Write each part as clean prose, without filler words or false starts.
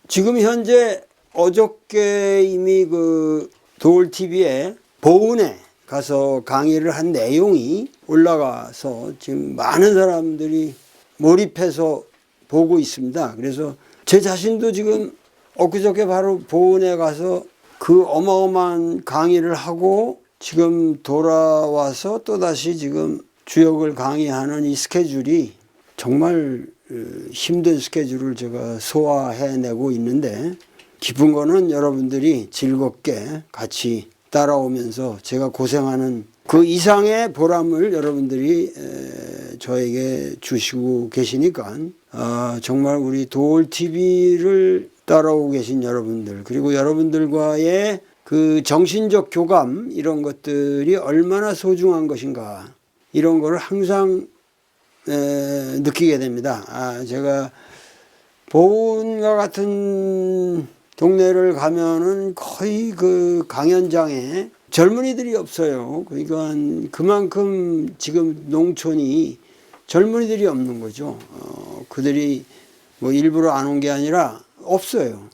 지금 현재 어저께 이미 그 도올TV에 보은에 가서 강의를 한 내용이 올라가서 지금 많은 사람들이 몰입해서 보고 있습니다. 그래서 제 자신도 지금 엊그저께 바로 보은에 가서 그 어마어마한 강의를 하고 지금 돌아와서 또다시 지금 주역을 강의하는 이 스케줄이 정말 힘든 스케줄을 제가 소화해내고 있는데, 기쁜 거는 여러분들이 즐겁게 같이 따라오면서 제가 고생하는 그 이상의 보람을 여러분들이 저에게 주시고 계시니까 정말 우리 도올TV를 따라오고 계신 여러분들, 그리고 여러분들과의 그 정신적 교감, 이런 것들이 얼마나 소중한 것인가, 이런 거를 항상 느끼게 됩니다. 제가 보은과 같은 동네를 가면은 거의 그 강연장에 젊은이들이 없어요. 그러니까 그만큼 지금 농촌이 젊은이들이 없는 거죠. 그들이 뭐 일부러 안 온 게 아니라 없어요.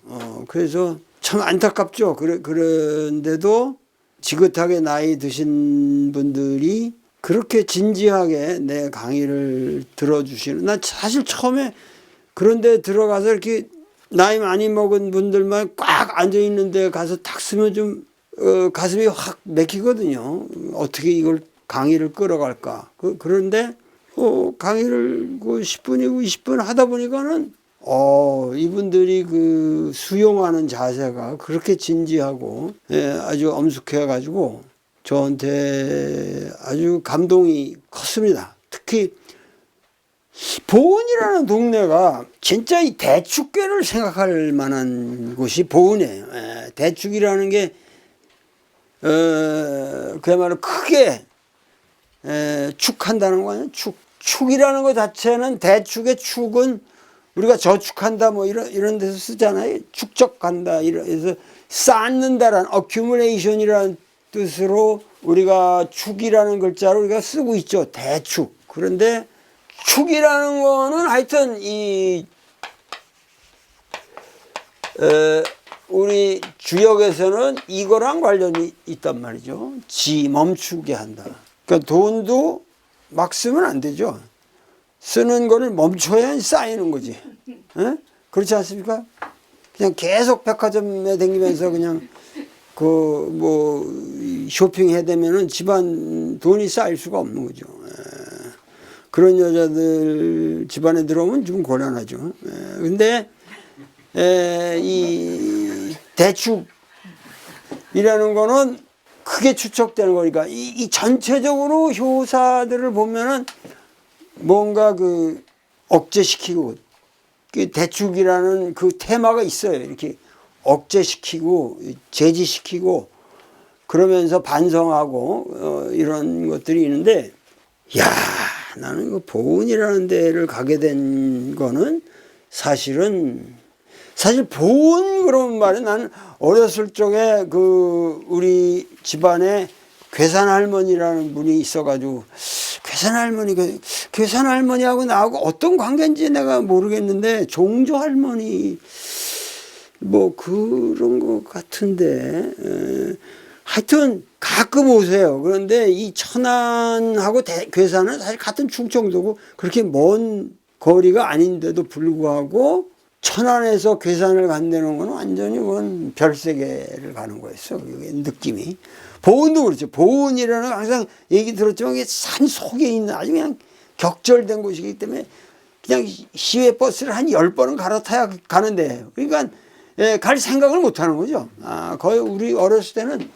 그래서 참 안타깝죠. 그런데도 지긋하게 나이 드신 분들이 그렇게 진지하게 내 강의를 들어주시는, 난 사실 처음에 그런데 들어가서 이렇게 나이 많이 먹은 분들만 꽉 앉아있는 데 가서 탁 쓰면 좀 가슴이 확 맥히거든요. 어떻게 이걸 강의를 끌어갈까. 그런데 강의를 그 10분이고 20분 하다 보니까는 이분들이 그 수용하는 자세가 그렇게 진지하고 아주 엄숙해 가지고 저한테 아주 감동이 컸습니다. 특히 보은이라는 동네가 진짜 이 대축계를 생각할 만한 곳이 보은이에요. 대축이라는 게 그야말로 크게 축한다는 거 아니에요. 축이라는 것 자체는, 대축의 축은 우리가 저축한다 뭐 이런 데서 쓰잖아요. 축적한다, 이래서 쌓는다라는 accumulation이라는 뜻으로 우리가 축이라는 글자를 우리가 쓰고 있죠. 대축. 그런데 축이라는 거는 하여튼 우리 주역에서는 이거랑 관련이 있단 말이죠. 멈추게 한다. 그러니까 돈도 막 쓰면 안 되죠. 쓰는 거를 멈춰야 쌓이는 거지. 그렇지 않습니까? 그냥 계속 백화점에 다니면서 그냥 쇼핑해야 되면은 집안 돈이 쌓일 수가 없는 거죠. 그런 여자들 집안에 들어오면 좀 곤란하죠. 근데 이 대축이라는 거는 크게 추척되는 거니까 이 전체적으로 효사들을 보면은 뭔가 그 억제시키고, 그 대축이라는 그 테마가 있어요. 이렇게 억제시키고 제지시키고 그러면서 반성하고 이런 것들이 있는데, 나는 그 보은이라는 데를 가게 된 거는 사실 보은 그런 말은, 나는 어렸을 적에 그 우리 집안에 괴산 할머니라는 분이 있어가지고, 괴산 할머니하고 나하고 어떤 관계인지 내가 모르겠는데 종조 할머니 뭐 그런 것 같은데, 하여튼 가끔 오세요. 그런데 이 천안하고 괴산은 사실 같은 충청도고 그렇게 먼 거리가 아닌데도 불구하고 천안에서 괴산을 간다는 건 완전히 그건 별세계를 가는 거였어. 그게 느낌이. 보은도 그렇죠. 보은이라는 항상 얘기 들었지만 이게 산 속에 있는 아주 그냥 격절된 곳이기 때문에 그냥 시외 버스를 한 10번은 갈아타야 가는데, 그러니까 갈 생각을 못 하는 거죠. 거의 우리 어렸을 때는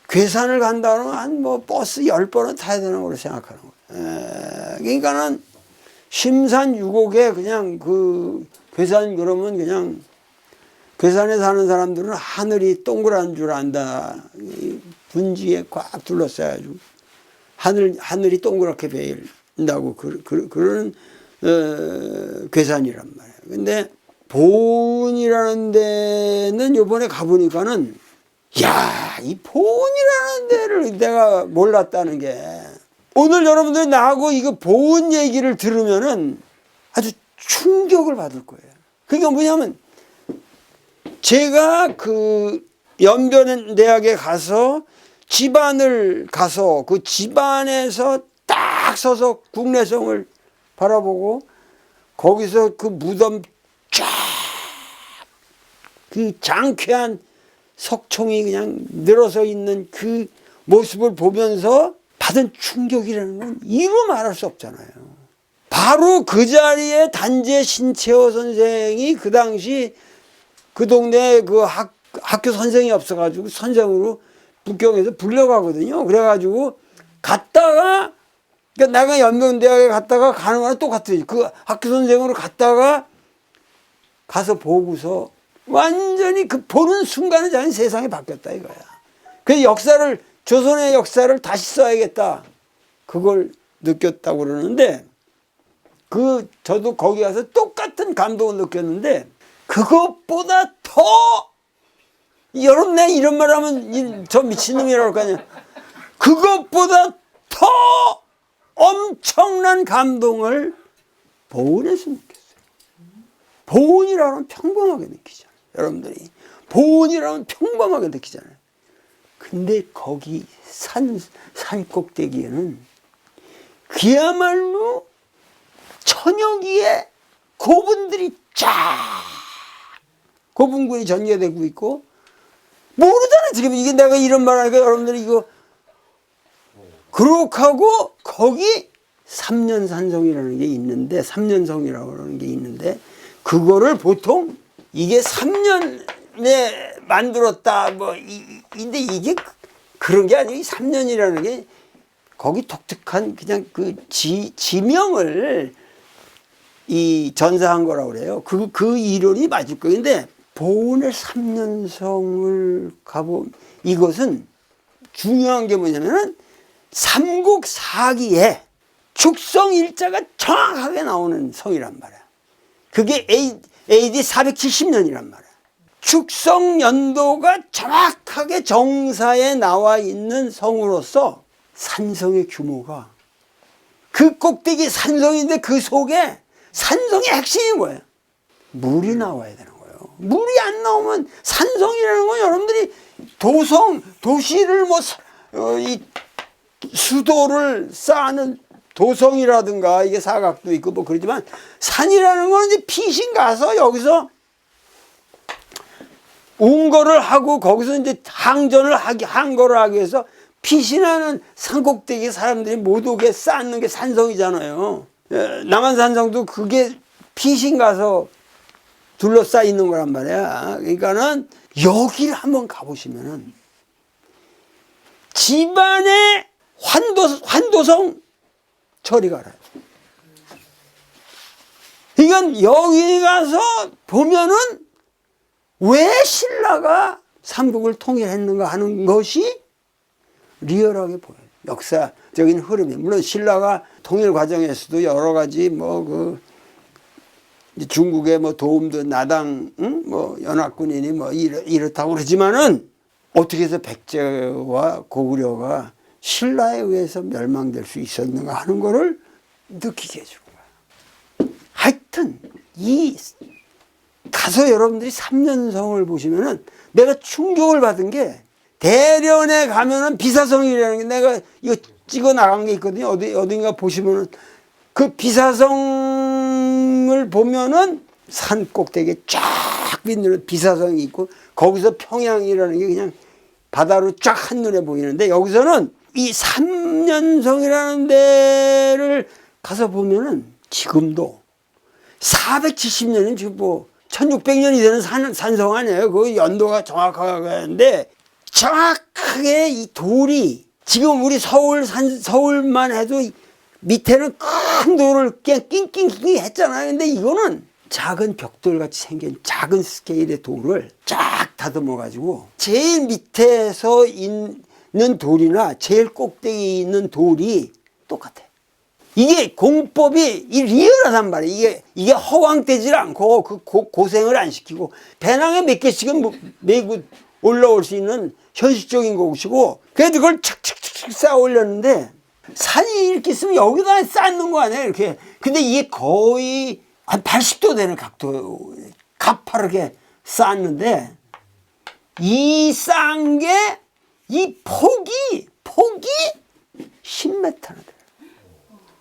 괴산을 간다 그러면 한 버스 10번은 타야 되는 걸로 생각하는 거예요. 그러니까는 심산유곡에 그냥 그 괴산 그러면 그냥 괴산에 사는 사람들은 하늘이 동그란 줄 안다. 분지에 꽉 둘러싸가지고 하늘이 동그랗게 보인다고 그런 괴산이란 말이에요. 근데 보은이라는 데는 요번에 가보니까는, 이 보은이라는 데를 내가 몰랐다는 게, 오늘 여러분들이 나하고 이거 보은 얘기를 들으면은 아주 충격을 받을 거예요. 그러니까 뭐냐면 제가 그 연변대학에 가서 집안을 가서 그 집안에서 딱 서서 국내성을 바라보고 거기서 그 무덤 쫙 그 장쾌한 석총이 그냥 늘어서 있는 그 모습을 보면서 받은 충격이라는 건 이루 말할 수 없잖아요. 바로 그 자리에 단재 신채호 선생이 그 당시 그 동네에 그 학교 선생이 없어가지고 선생으로 북경에서 불려가거든요. 그래가지고 갔다가 그러니까 내가 연명대학에 갔다가 가는 거랑 똑같아요. 그 학교 선생으로 갔다가 가서 보고서 완전히 그 보는 순간에 자기 세상이 바뀌었다 이거야. 그 역사를 조선의 역사를 다시 써야겠다. 그걸 느꼈다고 그러는데 저도 거기 가서 똑같은 감동을 느꼈는데 그것보다 더 여러분 내가 이런 말 하면 저 미친놈이라고 할 거 아니야. 그것보다 더 엄청난 감동을 보은에서 느꼈어요. 보은이라면 평범하게 느끼잖아요. 여러분들이 보은이라면 평범하게 느끼잖아요. 근데 거기 산 꼭대기에는 그야말로 천여기의 고분들이 쫙 고분군이 전개되고 있고 모르잖아요. 지금 이게 내가 이런 말 하니까 여러분들이 이거 그렇하고 거기 삼년산성이라는 게 있는데 삼년성이라고 하는 게 있는데 그거를 보통 이게 3년에 만들었다 뭐 근데 이게 그런 게 아니에요. 3년이라는 게 거기 독특한 그냥 그 지명을 이 전사한 거라고 그래요. 그 이론이 맞을 거예요. 근데 보은의 삼년성을 가보면 이것은 중요한 게 뭐냐면은 삼국사기에 축성일자가 정확하게 나오는 성이란 말이야. 그게 AD 470년이란 말이야. 축성연도가 정확하게 정사에 나와 있는 성으로서 산성의 규모가 그 꼭대기 산성인데 그 속에 산성의 핵심이 뭐예요? 물이 나와야 되는 거예요. 물이 안 나오면 산성이라는 건 여러분들이 도시를 이 수도를 쌓는 도성이라든가 이게 사각도 있고 뭐 그러지만 산이라는 건 이제 피신 가서 여기서 운거를 하고 거기서 이제 항거를 하기 위해서 피신하는 산꼭대기 사람들이 못 오게 쌓는 게 산성이잖아요. 남한산성도 그게 피신 가서 둘러싸 있는 거란 말이야. 그러니까는 여기를 한번 가보시면은 집안의 환도성 저리 가라. 이건 여기 가서 보면은 왜 신라가 삼국을 통일했는가 하는 것이 리얼하게 보여요. 역사적인 흐름이. 물론 신라가 통일 과정에서도 여러 가지 중국의 도움도 나당, 연합군이니 이렇다고 그러지만은 어떻게 해서 백제와 고구려가 신라에 의해서 멸망될 수 있었는가 하는 거를 느끼게 해주는 거야. 하여튼 가서 여러분들이 삼년성을 보시면은 내가 충격을 받은 게 대련에 가면은 비사성이라는 게 내가 이거 찍어 나간 게 있거든요. 어딘가 보시면은 그 비사성을 보면은 산 꼭대기에 쫙 빛나는 비사성이 있고 거기서 평양이라는 게 그냥 바다로 쫙 한눈에 보이는데 여기서는 이 삼년성이라는 데를 가서 보면은 지금도 470년은 지금 1600년이 되는 산성 아니에요. 그 연도가 정확하게 하는데 정확하게 이 돌이 지금 우리 서울만 해도 밑에는 큰 돌을 낑낑낑 했잖아요. 근데 이거는 작은 벽돌같이 생긴 작은 스케일의 돌을 쫙 다듬어 가지고 제일 밑에서 있는 돌이나 제일 꼭대기에 있는 돌이 똑같아. 이게 공법이 리얼하단 말이에요. 이게 허황되질 않고 고생을 안 시키고 배낭에 몇 개씩은 메고 올라올 수 있는 현실적인 것이고 그래도 그걸 착착착 쌓아 올렸는데 산이 이렇게 있으면 여기다 쌓는 거 아니에요 이렇게. 근데 이게 거의 한 80도 되는 각도 가파르게 쌓았는데 이 쌓은 게 이 폭이 10m나 돼요.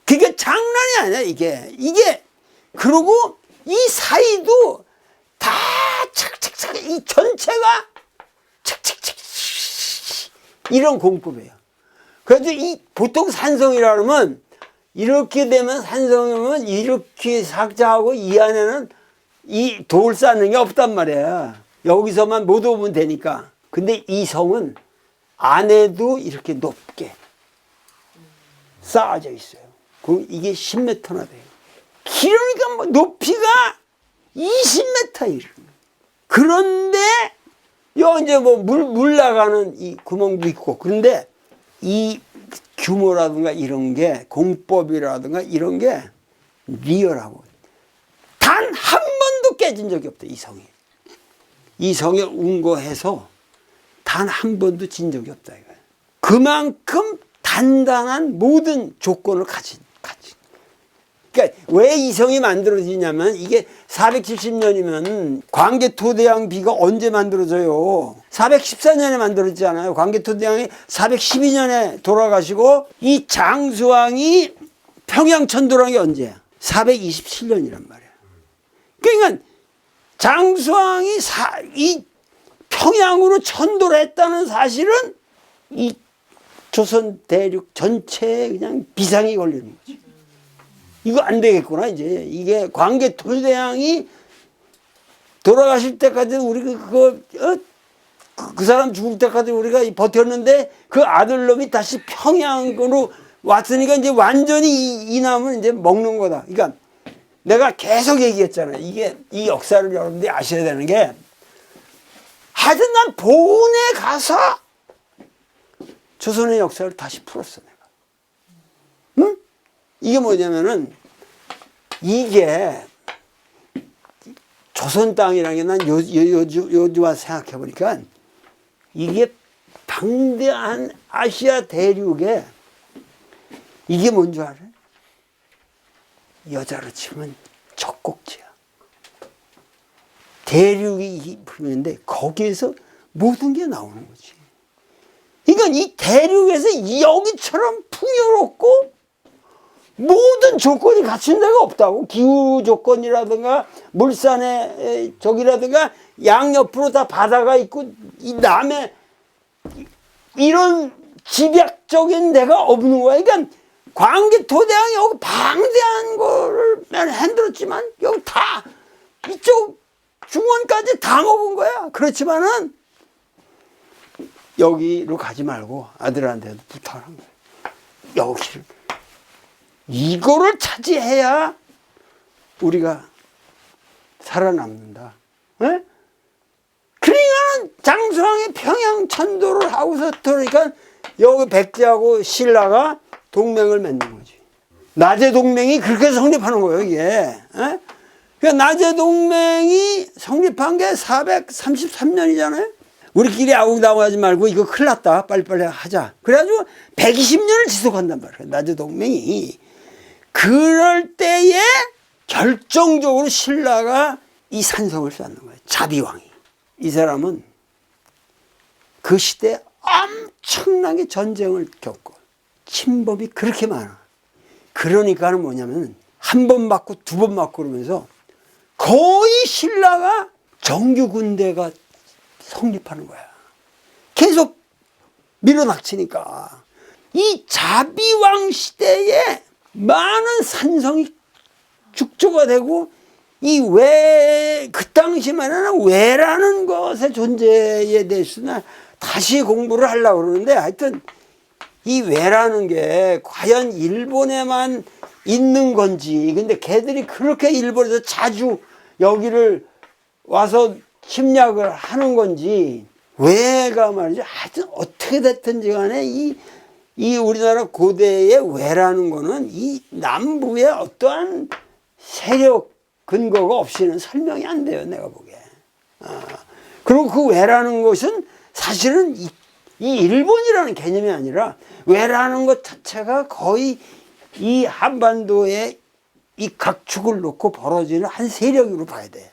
그게 장난이 아니야 이게 그리고 이 사이도 다 착착착 이 전체가 착착착 이런 공급이에요. 그래도 이 보통 산성이라 그러면 이렇게 되면 산성이면 이렇게 삭자하고 이 안에는 이 돌 쌓는 게 없단 말이야. 여기서만 못 오면 되니까. 근데 이 성은 안에도 이렇게 높게 쌓아져 있어요. 그리고 이게 10m나 돼요. 그러니까 뭐 높이가 20m 이르는. 그런데 여 이제 뭐 물 나가는 이 구멍도 있고 그런데 이 규모라든가 이런 게 공법이라든가 이런 게 리얼하고 단 한 번도 깨진 적이 없대. 이 성에 운거해서 단 한 번도 진 적이 없다 이거야. 그만큼 단단한 모든 조건을 가진. 그러니까 왜 이 성이 만들어지냐면 이게 470년이면 광개토대왕 비가 언제 만들어져요? 414년에 만들어지잖아요. 광개토대왕이 412년에 돌아가시고 이 장수왕이 평양 천도란 게 언제야? 427년이란 말이야. 그러니까 장수왕이 이 평양으로 천도를 했다는 사실은 이 조선 대륙 전체에 그냥 비상이 걸리는 거지. 이거 안 되겠구나 이제. 이게 광개토대왕이 돌아가실 때까지 우리 그 사람 죽을 때까지 우리가 버텼는데 그 아들놈이 다시 평양으로 왔으니까 이제 완전히 이 남은 이제 먹는 거다. 그러니까 내가 계속 얘기했잖아요. 이게 이 역사를 여러분들이 아셔야 되는 게 하여튼 난 보은에 가서 조선의 역사를 다시 풀었어 내가. 응? 이게 뭐냐면은 이게 조선 땅이라는 게 난 요즘 와서 생각해 보니까 이게 방대한 아시아 대륙에 이게 뭔 줄 알아요? 여자로 치면 젖꼭지야. 대륙이 부르는데 거기에서 모든 게 나오는 거지. 그러니까 이 대륙에서 여기처럼 풍요롭고 모든 조건이 갖춘 데가 없다고. 기후 조건이라든가 물산의 저기라든가 양옆으로 다 바다가 있고 이 남해 이런 집약적인 데가 없는 거야. 그러니까 광개토대왕이 여기 방대한 거를 흔들었지만 여기 다 이쪽 중원까지 다 먹은 거야. 그렇지만은 여기로 가지 말고 아들한테도 부탁한 거야. 여기를 이거를 차지해야 우리가 살아남는다. 네? 그러니까 장수왕이 평양 천도를 하고서 그러니까 여기 백제하고 신라가 동맹을 맺는 거지. 나제 동맹이 그렇게 성립하는 거예요, 이게. 네? 그러니까 나제 동맹이 성립한 게 433년이잖아요. 우리끼리 아웅다웅하지 말고 이거 큰일 났다. 빨리빨리 하자. 그래가지고 120년을 지속한단 말이에요. 나제 동맹이. 그럴 때에 결정적으로 신라가 이 산성을 쌓는 거예요. 자비왕이. 이 사람은 그 시대에 엄청나게 전쟁을 겪고 침범이 그렇게 많아. 그러니까는 뭐냐면 한 번 맞고 두 번 맞고 그러면서 거의 신라가 정규 군대가 성립하는 거야. 계속 밀어닥치니까. 이 자비왕 시대에 많은 산성이 축조가 되고 이 그 당시만은 왜라는 것의 존재에 대해서는 다시 공부를 하려고 그러는데 하여튼 이 왜라는 게 과연 일본에만 있는 건지 근데 걔들이 그렇게 일본에서 자주 여기를 와서 침략을 하는 건지 왜가 말이죠. 하여튼 어떻게 됐든지 간에 이 우리나라 고대의 왜라는 거는 이 남부의 어떠한 세력 근거가 없이는 설명이 안 돼요. 내가 보기에. 그리고 그 왜라는 것은 사실은 이 일본이라는 개념이 아니라 왜라는 것 자체가 거의 이 한반도에 이 각축을 놓고 벌어지는 한 세력으로 봐야 돼.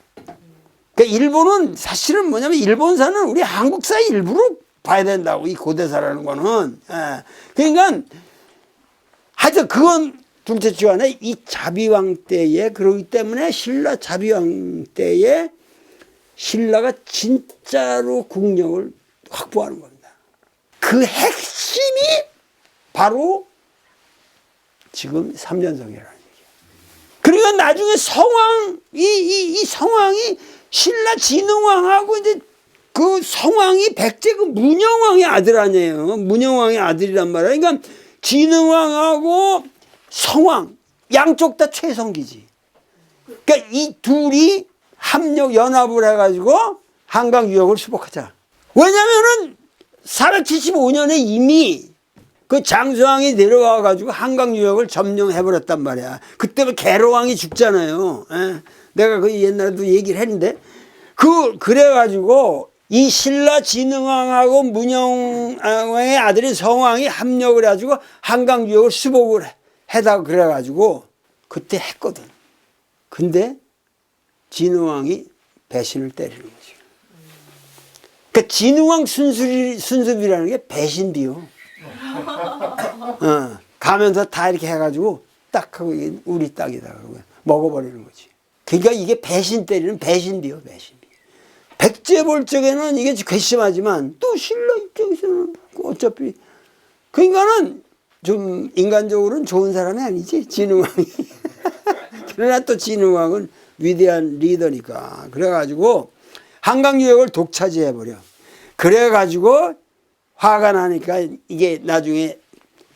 그러니까 일본은 사실은 뭐냐면 일본사는 우리 한국사의 일부로 봐야 된다고, 이 고대사라는 거는. 예. 그러니까 하여튼 그건 둘째치고 안에 이 자비왕 때에, 그러기 때문에 신라 자비왕 때에 신라가 진짜로 국력을 확보하는 겁니다. 그 핵심이 바로 지금 삼년성이라는 얘기예요. 그러니까 나중에 성왕, 이 성왕이 신라 진흥왕하고 이제 그 성왕이 백제 그 문영왕의 아들 아니에요. 문영왕의 아들이란 말이에요. 그러니까 진흥왕하고 성왕 양쪽 다 최성기지. 그러니까 이 둘이 합력 연합을 해가지고 한강 유역을 수복하자. 왜냐면은 475년에 이미 그 장수왕이 내려와가지고 한강 유역을 점령해버렸단 말이야. 그때 개로왕이 죽잖아요. 에? 내가 그 옛날에도 얘기를 했는데 그래가지고 이 신라 진흥왕하고 문영왕의 아들인 성왕이 합력을 해가지고 한강 유역을 수복을 해다 그래가지고 그때 했거든. 근데 진흥왕이 배신을 때리는 거지. 그러니까 진흥왕 순수비라는 게 배신비요. 가면서 다 이렇게 해가지고 딱 하고 이게 우리 땅이다 그러고 먹어버리는 거지. 그러니까 이게 배신 때리는 배신비요, 배신비. 백제 볼 적에는 이게 괘씸하지만 또 신라 입장에서는 어차피 그러니까는 좀 인간적으로는 좋은 사람이 아니지, 진흥왕이. 그러나 또 진흥왕은 위대한 리더니까. 그래가지고 한강 유역을 독차지해버려. 그래가지고 화가 나니까 이게 나중에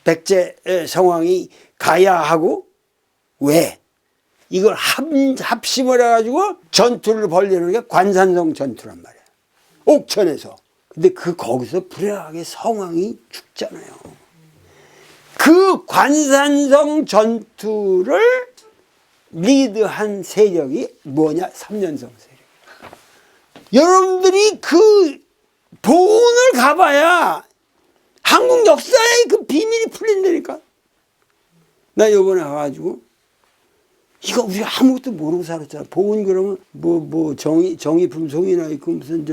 백제 성왕이 가야 하고, 왜? 이걸 합심을 해가지고 전투를 벌리는 게 관산성 전투란 말이야. 옥천에서. 근데 거기서 불행하게 성왕이 죽잖아요. 그 관산성 전투를 리드한 세력이 뭐냐? 삼년성 세력. 여러분들이 그 보훈을 가봐야 한국 역사의 그 비밀이 풀린다니까. 나 요번에 가가지고 이거 우리가 아무것도 모르고 살았잖아. 보훈 그러면 정의품송이나 있고 무슨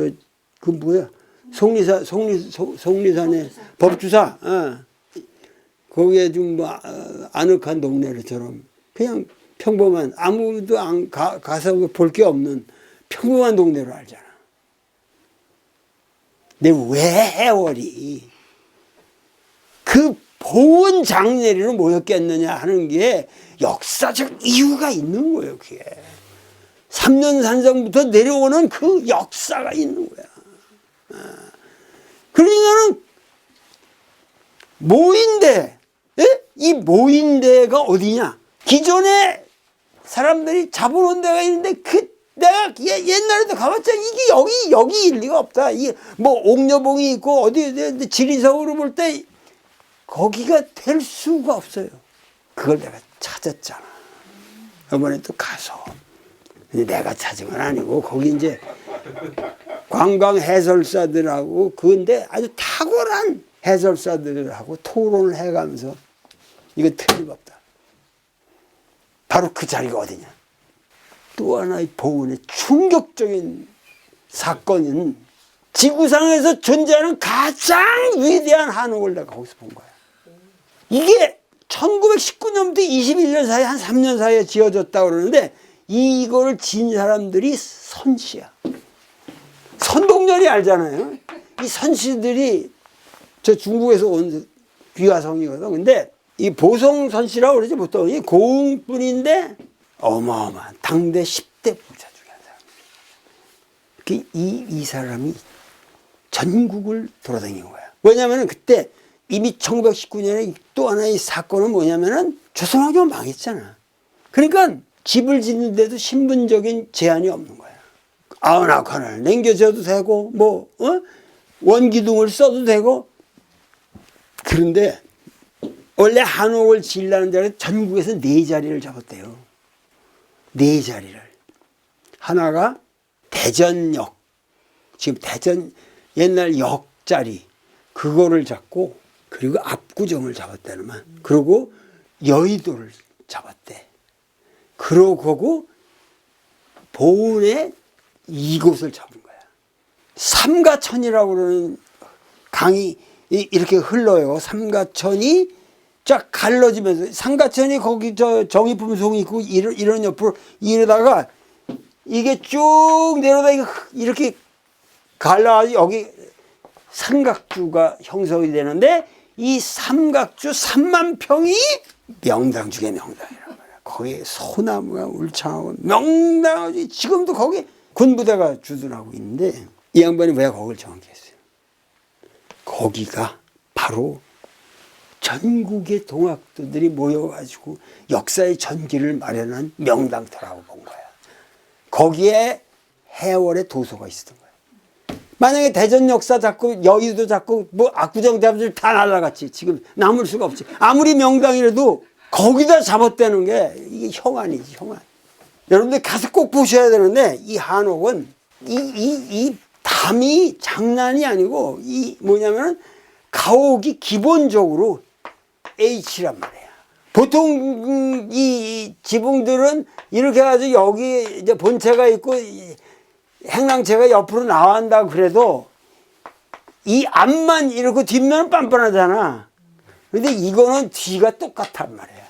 그 뭐야? 속리산의 법주사. 거기에 좀 아늑한 동네처럼 그냥 평범한, 아무도 가서 볼 게 없는 평범한 동네로 알잖아. 근데 왜 해월이 그 보은 장례리로 모였겠느냐 하는 게 역사적 이유가 있는 거예요. 그게 삼년산성부터 내려오는 그 역사가 있는 거야. 그러니까는 모인대, 이 모인대가 어디냐? 기존에 사람들이 잡아놓은 데가 있는데 내가 옛날에도 가봤자 이게 여기일 리가 없다. 이게 뭐 옥녀봉이 있고 어디 지리석으로 볼 때 거기가 될 수가 없어요. 그걸 내가 찾았잖아. 이번에 또 가서. 근데 내가 찾은 건 아니고 거기 이제 관광 해설사들하고 근데 아주 탁월한 해설사들하고 토론을 해가면서 이거 틀림없다. 바로 그 자리가 어디냐? 또 하나의 보훈의 충격적인 사건은 지구상에서 존재하는 가장 위대한 한옥을 내가 거기서 본 거야. 이게 1919년부터 21년 사이 한 3년 사이에 지어졌다고 그러는데 이걸 지은 사람들이 선씨야. 선동열이 알잖아요. 이 선씨들이 저 중국에서 온 귀화성이거든. 근데 이 보성 선씨라고 그러지 보통 이 고흥뿐인데 어마어마한 당대 10대 부자 중에 한 사람. 이 사람이 전국을 돌아다닌 거야. 왜냐하면 그때 이미 1919년에 또 하나의 사건은 뭐냐면은 조선왕조가 망했잖아. 그러니까 집을 짓는데도 신분적인 제한이 없는 거야. 아흔아칸을 남겨줘도 되고 원기둥을 써도 되고. 그런데 원래 한옥을 지으려는 데는 전국에서 4자리를 잡았대요. 4자리를. 하나가 대전역, 지금 대전 옛날 역자리 그거를 잡고, 그리고 압구정을 잡았다는만. 그리고 여의도를 잡았대. 그러고 보은의 이곳을 잡은 거야. 삼가천이라고 그러는 강이 이렇게 흘러요. 삼가천이 쫙 갈라지면서, 삼가천이 거기 저 정의품송이 있고 이런 옆으로 이러다가 이게 쭉 내려다 이렇게 갈라가지고 여기 삼각주가 형성이 되는데, 이 삼각주 3만 평이 명당 중에 명당이란 말이야. 거기에 소나무가 울창하고 명당하지. 지금도 거기 군부대가 주둔하고 있는데, 이 양반이 왜 거길 정했겠어요? 거기가 바로 전국의 동학도들이 모여가지고 역사의 전기를 마련한 명당터라고 본 거야. 거기에 해월의 도서가 있었던 거야. 만약에 대전 역사 잡고 여의도 잡고 뭐 압구정 잡을 다 날라갔지. 지금 남을 수가 없지. 아무리 명당이라도 거기다 잡았다는 게 이게 형한이지, 형한. 여러분들 가서 꼭 보셔야 되는데, 이 한옥은 이 담이 장난이 아니고, 이 뭐냐면은 가옥이 기본적으로 H란 말이야. 보통 이 지붕들은 이렇게 해가지고 여기 이제 본체가 있고 행랑체가 옆으로 나간다 그래도 이 앞만 이렇고 뒷면은 빤빤하잖아. 근데 이거는 뒤가 똑같단 말이야.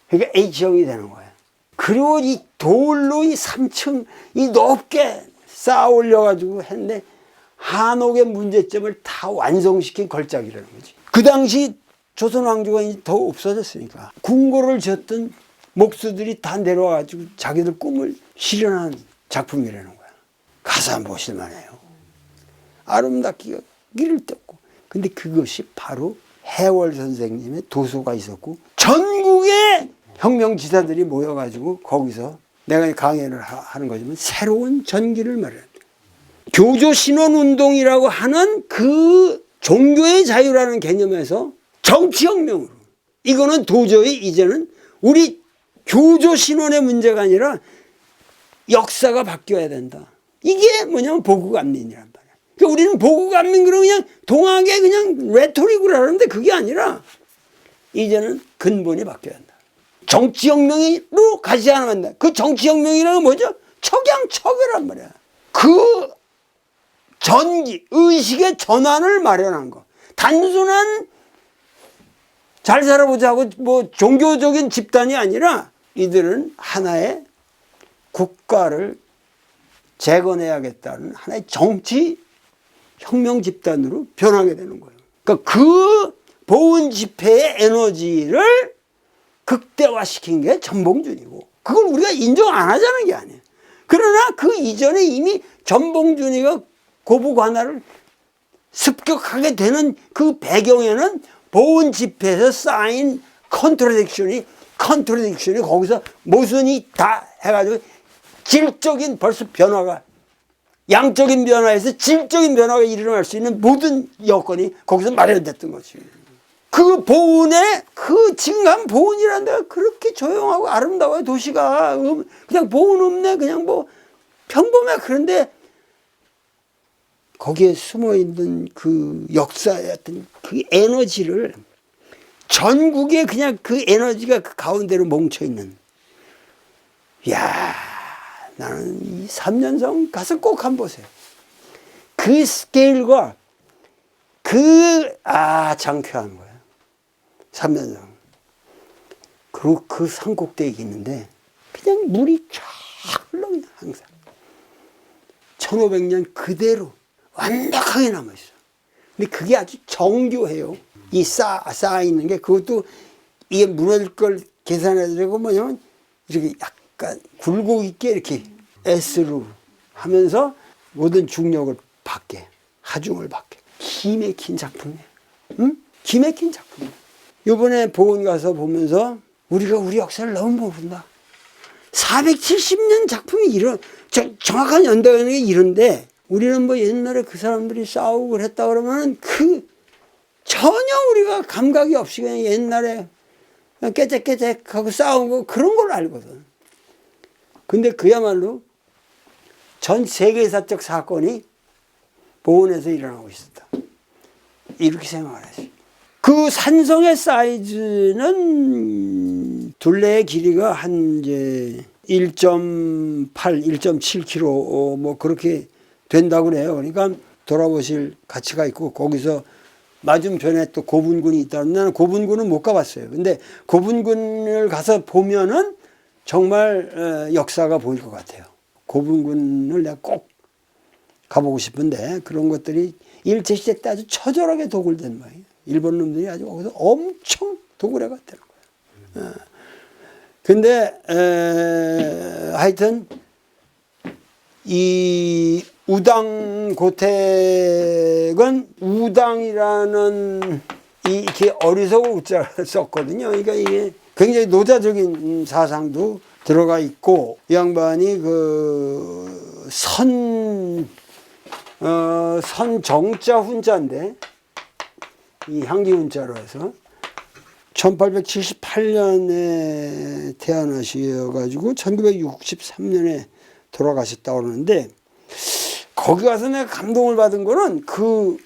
그러니까 H형이 되는 거야. 그리고 이 돌로 이 3층 이 높게 쌓아 올려가지고 했는데, 한옥의 문제점을 다 완성시킨 걸작이라는 거지. 그 당시 조선 왕조가 더 없어졌으니까 궁궐을 지었던 목수들이 다 내려와가지고 자기들 꿈을 실현한 작품이라는 거야. 가서 한번 보실만해요. 아름답기가 이를 데 없고. 근데 그것이 바로 해월 선생님의 도서가 있었고, 전국의 혁명지사들이 모여가지고 거기서 내가 강연을 하는 거지만 새로운 전기를 마련한다. 교조신원운동이라고 하는 그 종교의 자유라는 개념에서 정치혁명으로, 이거는 도저히 이제는 우리 교조신원의 문제가 아니라 역사가 바뀌어야 된다. 이게 뭐냐면 보국안민이란 말이야. 그러니까 우리는 보국안민 그러면 그냥 동학의 그냥 레토릭으로 하는데, 그게 아니라 이제는 근본이 바뀌어야 한다. 정치혁명으로 가지 않으면 돼. 그 정치혁명이라는 건 뭐죠? 척양척이란 말이야. 그 전기, 의식의 전환을 마련한 거. 단순한 잘 살아보자고 뭐 종교적인 집단이 아니라 이들은 하나의 국가를 재건해야겠다는 하나의 정치 혁명 집단으로 변하게 되는 거예요. 그러니까 그 보훈 집회의 에너지를 극대화시킨 게 전봉준이고, 그걸 우리가 인정 안 하자는 게 아니에요. 그러나 그 이전에 이미 전봉준이가 고부관할을 습격하게 되는 그 배경에는 보훈 집회에서 쌓인 컨트라딕션이 거기서 모순이 다 해가지고 질적인 벌써 변화가, 양적인 변화에서 질적인 변화가 일어날 수 있는 모든 여건이 거기서 마련됐던 거지. 그 보훈에, 그 지금 보훈이라는 데가 그렇게 조용하고 아름다워요. 도시가 그냥 보훈 없네, 그냥 뭐 평범해. 그런데 거기에 숨어있는 그 역사의 어떤 그 에너지를, 전국에 그냥 그 에너지가 그 가운데로 뭉쳐있는, 이야, 나는 이 삼년성 가서 꼭 한번 보세요. 그 스케일과 장쾌한 거예요. 삼년성. 그리고 그 산 꼭대기 있는데 그냥 물이 쫙 흘러, 그냥 항상. 1500년 그대로 완벽하게 남아있어. 근데 그게 아주 정교해요. 이 쌓아있는 게, 그것도 이게 무너질 걸 계산해야 되고, 뭐냐면 이렇게 약간 굴곡 있게 이렇게 S로 하면서 모든 중력을 받게, 하중을 받게. 기맥힌 작품이에요. 응? 기맥힌 작품이에요. 요번에 보훈 가서 보면서 우리가 우리 역사를 너무 모른다. 470년 작품이 정확한 연대가 있는 게 이런데, 우리는 뭐 옛날에 그 사람들이 싸우고 그랬다 그러면 전혀 우리가 감각이 없이 그냥 옛날에 그냥 깨작깨작하고 싸우고 그런 걸 알거든. 근데 그야말로 전 세계사적 사건이 보훈에서 일어나고 있었다. 이렇게 생각을 하지. 그 산성의 사이즈는 둘레의 길이가 한 이제 1.8, 1.7km 뭐 그렇게 된다고 그래요. 그러니까 돌아보실 가치가 있고, 거기서 맞은편에 또 고분군이 있다는, 나는 고분군은 못 가봤어요. 근데 고분군을 가서 보면은 정말 역사가 보일 것 같아요. 고분군을 내가 꼭 가보고 싶은데, 그런 것들이 일제시대 때 아주 처절하게 도굴된 모양이에요. 일본 놈들이 아주 거기서 엄청 도굴해 갔다는 거예요. 근데 하여튼 이 우당고택은, 우당이라는 이렇게 어리석은 우자를 썼거든요. 그러니까 이게 굉장히 노자적인 사상도 들어가 있고, 이 양반이 그 선정자 훈자인데, 이 향기 훈자로 해서 1878년에 태어나셔가지고 1963년에 돌아가셨다고 그러는데, 거기 가서 내가 감동을 받은 거는 그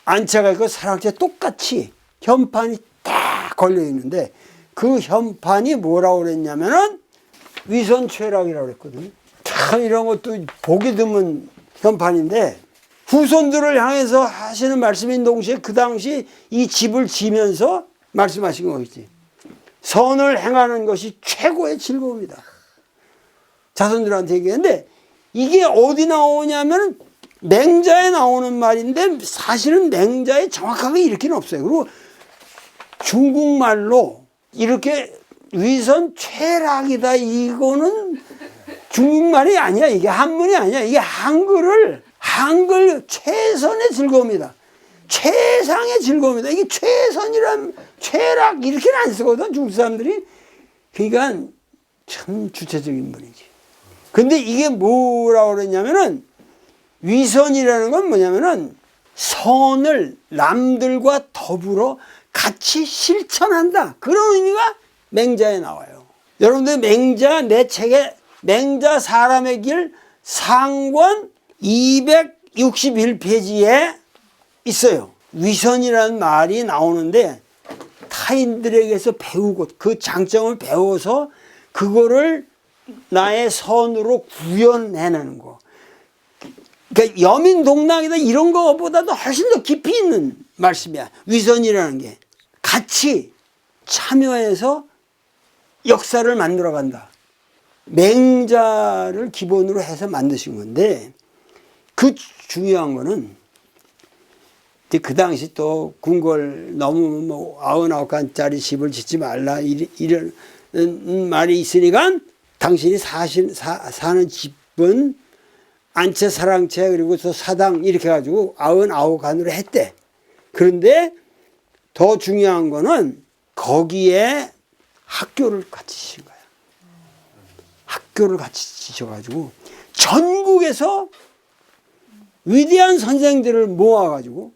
안채가 있고 사랑채 똑같이 현판이 딱 걸려 있는데, 그 현판이 뭐라고 그랬냐면은 위선최락이라고 그랬거든요. 참 이런 것도 보기 드문 현판인데, 후손들을 향해서 하시는 말씀인 동시에 그 당시 이 집을 지면서 말씀하신 거겠지. 선을 행하는 것이 최고의 즐거움이다. 자손들한테 얘기했는데, 이게 어디 나오냐면 맹자에 나오는 말인데, 사실은 맹자에 정확하게 이렇게는 없어요. 그리고 중국말로 이렇게 위선최락이다, 이거는 중국말이 아니야. 이게 한문이 아니야. 이게 한글 최선의 즐거움이다. 최상의 즐거움이다. 이게 최선이란, 최락 이렇게는 안 쓰거든, 중국 사람들이. 그러니까 참 주체적인 분이지. 근데 이게 뭐라고 그랬냐면은, 위선이라는 건 뭐냐면은 선을 남들과 더불어 같이 실천한다, 그런 의미가 맹자에 나와요. 여러분들 맹자, 내 책에 맹자 사람의 길 상권 261페이지에 있어요. 위선이라는 말이 나오는데, 타인들에게서 배우고 그 장점을 배워서 그거를 나의 선으로 구현해내는 거. 그러니까 여민동락이다 이런 거보다도 훨씬 더 깊이 있는 말씀이야. 위선이라는 게 같이 참여해서 역사를 만들어간다. 맹자를 기본으로 해서 만드신 건데, 그 중요한 거는 그 당시 또 궁궐 너무 뭐 99칸짜리 집을 짓지 말라 이런 말이 있으니까, 당신이 사는 집은 안채, 사랑채, 그리고 또 사당 이렇게 해가지고 99칸으로 했대. 그런데 더 중요한 거는 거기에 학교를 같이 지신 거야. 학교를 같이 지셔가지고 전국에서 위대한 선생들을 모아가지고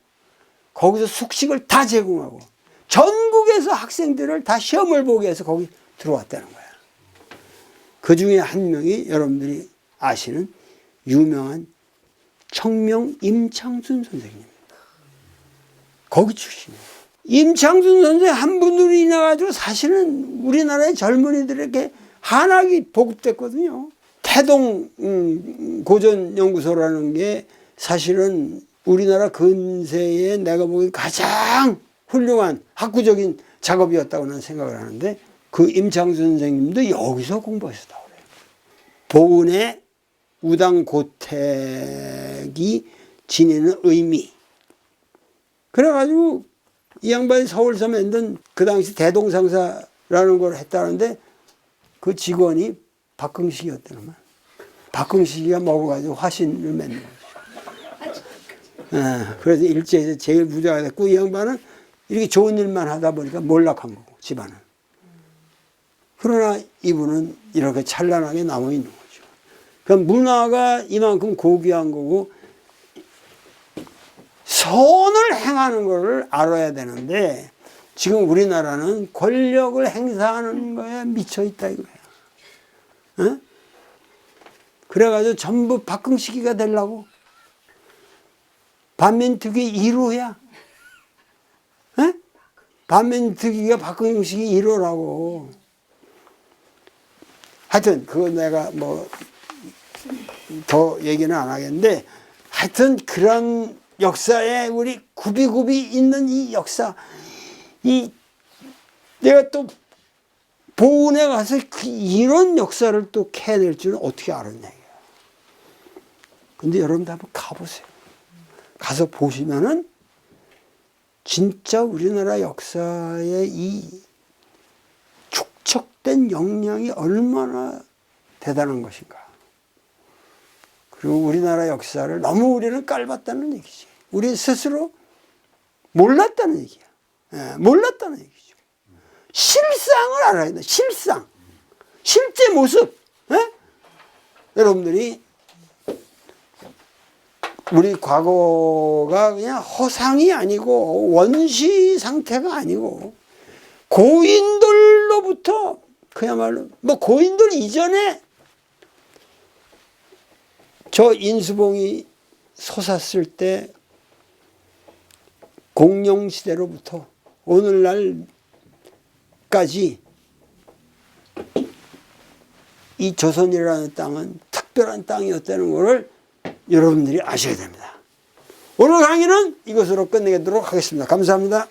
거기서 숙식을 다 제공하고 전국에서 학생들을 다 시험을 보게 해서 거기 들어왔다는 거야. 그 중에 한 명이 여러분들이 아시는 유명한 청명 임창순 선생님입니다. 거기 출신이에요. 임창순 선생 한 분으로 인해 가지고 사실은 우리나라의 젊은이들에게 한학이 보급됐거든요. 태동 고전연구소라는 게 사실은 우리나라 근세에 내가 보기엔 가장 훌륭한 학구적인 작업이었다고 나는 생각을 하는데, 그 임창순 선생님도 여기서 공부하셨다고 그래요. 보은의 우당고택이 지니는 의미. 그래가지고 이 양반이 서울서 만든 그 당시 대동상사라는 걸 했다는데, 그 직원이 박흥식이었다는 말. 박흥식이가 먹어가지고 화신을 맺는 거죠. 그래서 일제에서 제일 부자가 됐고, 이 양반은 이렇게 좋은 일만 하다 보니까 몰락한 거고, 집안은. 그러나 이분은 이렇게 찬란하게 남아 있는 거죠. 그러니까 문화가 이만큼 고귀한 거고, 선을 행하는 것을 알아야 되는데, 지금 우리나라는 권력을 행사하는 거에 미쳐 있다 이거야. 어? 그래가지고 전부 박흥식이가 되려고. 반민특위 1호야. 에? 반민특위가 박흥식이 1호라고. 하여튼 그거 내가 뭐 더 얘기는 안 하겠는데, 하여튼 그런 역사에 우리 굽이굽이 있는 이 역사, 이 내가 또 보은에 가서 이런 역사를 또 캐낼 줄은 어떻게 알았냐. 근데 여러분들 한번 가보세요. 가서 보시면은 진짜 우리나라 역사의 이 축적된 역량이 얼마나 대단한 것인가. 그리고 우리나라 역사를 너무 우리는 깔봤다는 얘기지. 우리 스스로 몰랐다는 얘기야. 예, 몰랐다는 얘기죠. 실상을 알아야 돼. 실상. 실제 모습. 예? 여러분들이 우리 과거가 그냥 허상이 아니고 원시 상태가 아니고 고인들로부터 그야말로 뭐 고인들 이전에 저 인수봉이 솟았을 때 공룡시대로부터 오늘날까지 이 조선이라는 땅은 특별한 땅이었다는 것을 여러분들이 아셔야 됩니다. 오늘 강의는 이것으로 끝내도록 하겠습니다. 감사합니다.